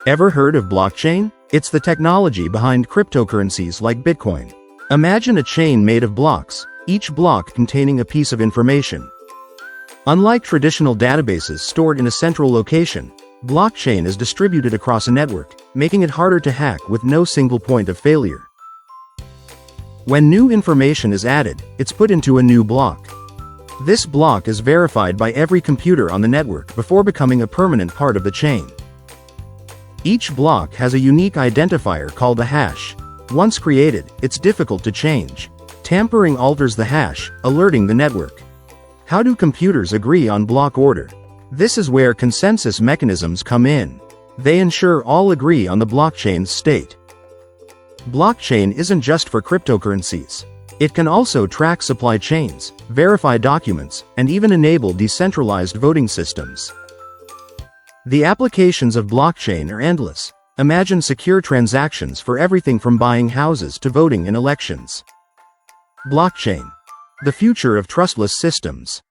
Ever heard of blockchain? It's the technology behind cryptocurrencies like Bitcoin. Imagine a chain made of blocks, each block containing a piece of information. Unlike traditional databases stored in a central location, blockchain is distributed across a network, making it harder to hack with no single point of failure. When new information is added, it's put into a new block. This block is verified by every computer on the network before becoming a permanent part of the chain. Each block has a unique identifier called a hash. Once created, it's difficult to change. Tampering alters the hash, alerting the network. How do computers agree on block order? This is where consensus mechanisms come in. They ensure all agree on the blockchain's state. Blockchain isn't just for cryptocurrencies. It can also track supply chains, verify documents, and even enable decentralized voting systems. The applications of blockchain are endless. Imagine secure transactions for everything from buying houses to voting in elections. Blockchain. The future of trustless systems.